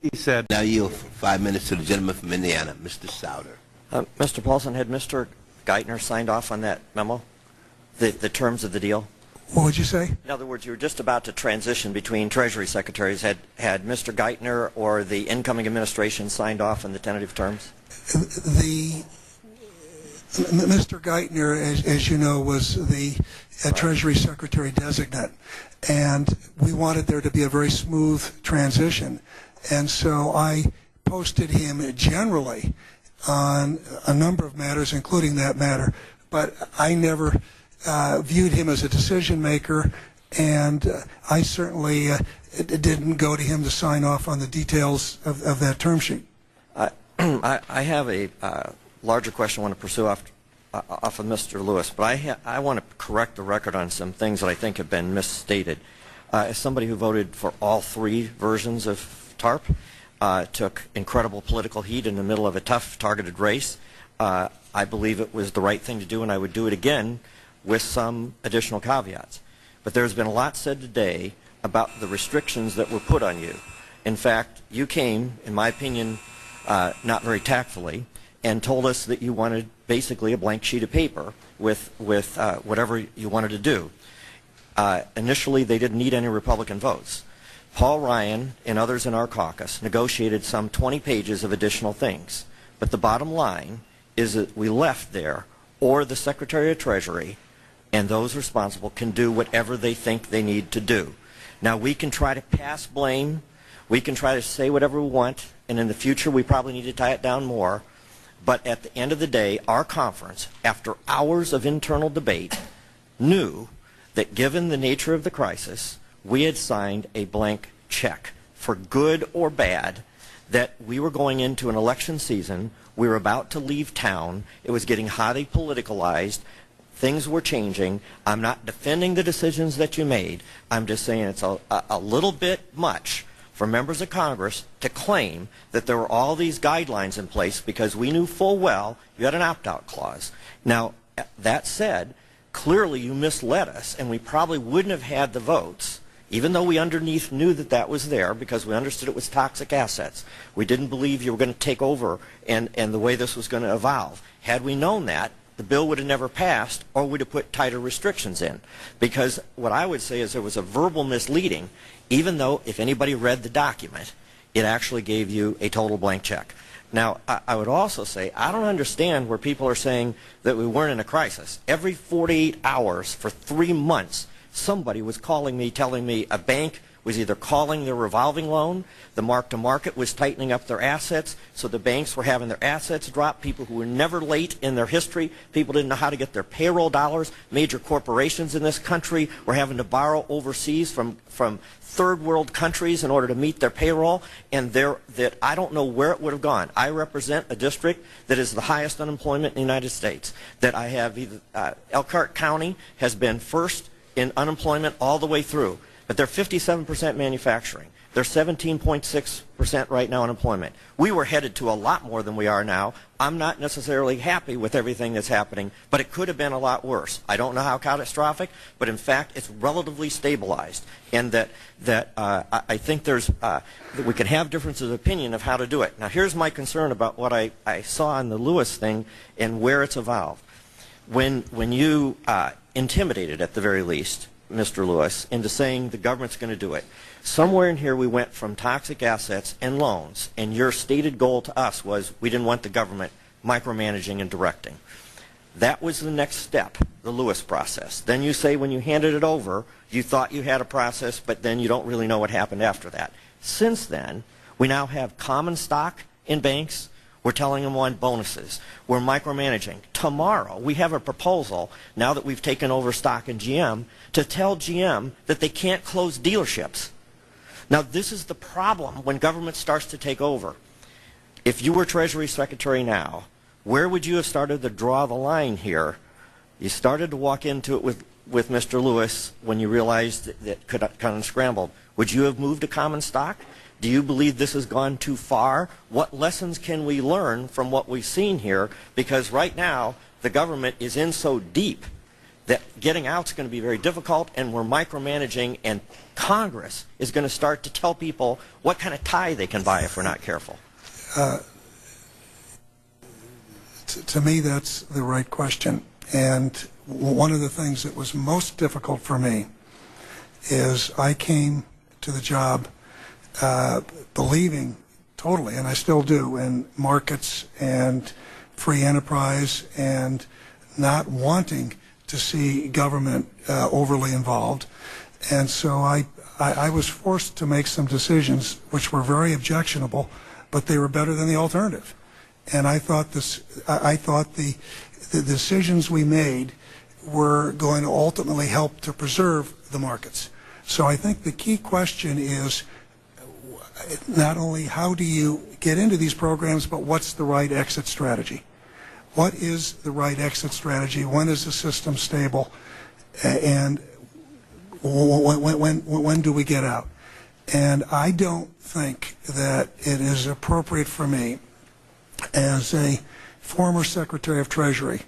He said, Now yield 5 minutes to the gentleman from Indiana, Mr. Souder. Mr. Paulson, had Mr. Geithner signed off on that memo, the terms of the deal? What would you say? In other words, you were just about to transition between Treasury secretaries. Had Mr. Geithner or the incoming administration signed off on the tentative terms? Mr. Geithner, as you know, was the Treasury Secretary designate, and we wanted there to be a very smooth transition. And so I posted him generally on a number of matters, including that matter, but I never viewed him as a decision maker, and I certainly didn't go to him to sign off on the details of that term sheet. I have a larger question I want to pursue off of Mr. Lewis, but I want to correct the record on some things that I think have been misstated. As somebody who voted for all three versions of TARP, took incredible political heat in the middle of a tough targeted race, I believe it was the right thing to do, and I would do it again with some additional caveats. But there's been a lot said today about the restrictions that were put on you. In fact, you came, in my opinion, not very tactfully, and told us that you wanted basically a blank sheet of paper with whatever you wanted to do. Initially, they didn't need any Republican votes. Paul Ryan and others in our caucus negotiated some 20 pages of additional things. But the bottom line is that we left there, or the Secretary of Treasury and those responsible can do whatever they think they need to do. Now, we can try to pass blame, we can try to say whatever we want, and in the future we probably need to tie it down more. But at the end of the day, our conference, after hours of internal debate, knew that given the nature of the crisis, we had signed a blank check, for good or bad, that we were going into an election season, we were about to leave town, it was getting highly politicalized, things were changing. I'm not defending the decisions that you made, I'm just saying it's a little bit much for members of Congress to claim that there were all these guidelines in place because we knew full well you had an opt-out clause. Now, that said, clearly you misled us, and we probably wouldn't have had the votes, even though we underneath knew that that was there because we understood it was toxic assets. We didn't believe you were going to take over and the way this was going to evolve. Had we known that, the bill would have never passed, or we'd have put tighter restrictions in. Because what I would say is there was a verbal misleading, even though if anybody read the document, it actually gave you a total blank check. Now, I would also say, I don't understand where people are saying that we weren't in a crisis. Every 48 hours for 3 months, somebody was calling me, telling me a bank was either calling their revolving loan, the mark-to-market was tightening up their assets, so the banks were having their assets drop, people who were never late in their history, people didn't know how to get their payroll dollars, major corporations in this country were having to borrow overseas from third world countries in order to meet their payroll, and that I don't know where it would have gone. I represent a district that is the highest unemployment in the United States, that I have Elkhart County has been first in unemployment all the way through. But they're 57% manufacturing. They're 17.6% right now unemployment. We were headed to a lot more than we are now. I'm not necessarily happy with everything that's happening, but it could have been a lot worse. I don't know how catastrophic, but in fact it's relatively stabilized. And I think that we can have differences of opinion of how to do it. Now here's my concern about what I saw in the Lewis thing and where it's evolved. When you intimidated, at the very least, Mr. Lewis, into saying the government's going to do it. Somewhere in here we went from toxic assets and loans, and your stated goal to us was we didn't want the government micromanaging and directing. That was the next step, the Lewis process. Then you say when you handed it over, you thought you had a process, but then you don't really know what happened after that. Since then, we now have common stock in banks. We're telling them on bonuses. We're micromanaging. Tomorrow, we have a proposal, now that we've taken over stock in GM, to tell GM that they can't close dealerships. Now, this is the problem when government starts to take over. If you were Treasury Secretary now, where would you have started to draw the line here? You started to walk into it with Mr. Lewis when you realized that it could have kind of scrambled. Would you have moved to common stock? Do you believe this has gone too far? What lessons can we learn from what we've seen here? Because right now, the government is in so deep that getting out is going to be very difficult, and we're micromanaging, and Congress is going to start to tell people what kind of tie they can buy if we're not careful? To me, that's the right question. And one of the things that was most difficult for me is I came to the job believing totally, and I still do, in markets and free enterprise and not wanting to see government overly involved. And so I was forced to make some decisions which were very objectionable, but they were better than the alternative. And I thought the decisions we made were going to ultimately help to preserve the markets. So I think the key question is not only how do you get into these programs, but what's the right exit strategy? What is the right exit strategy? When is the system stable? And when do we get out? And I don't think that it is appropriate for me as a former Secretary of Treasury,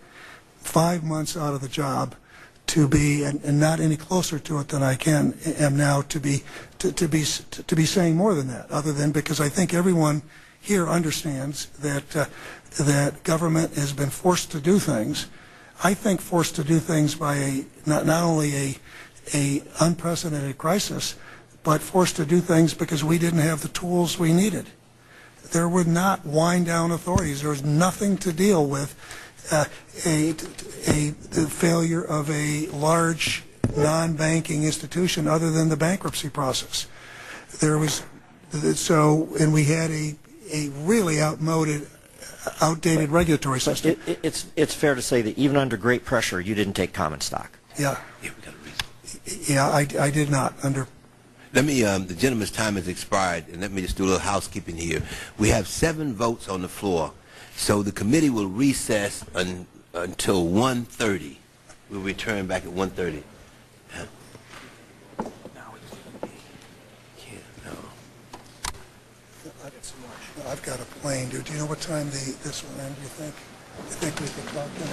5 months out of the job, to be, and not any closer to it than I am now, to be saying more than that, other than because I think everyone here understands that that government has been forced to do things. I think forced to do things by not only a unprecedented crisis, but forced to do things because we didn't have the tools we needed. There were not wind down authorities. There was nothing to deal with the failure of a large non-banking institution other than the bankruptcy process. There was and we had a really outdated regulatory system. It's fair to say that even under great pressure, you didn't take common stock. Yeah. Yeah, we got a reason. Yeah, I did not. Let me, the gentleman's time has expired, and let me just do a little housekeeping here. We have 7 votes on the floor, so the committee will recess until 1:30. We'll return back at 1:30. Huh? I've got a plane, dude. Do you know what time this will end, do you think? You think we could talk to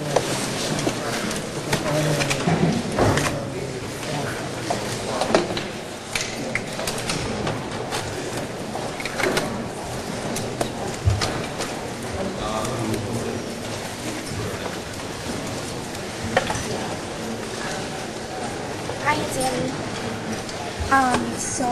Hi, Danny. So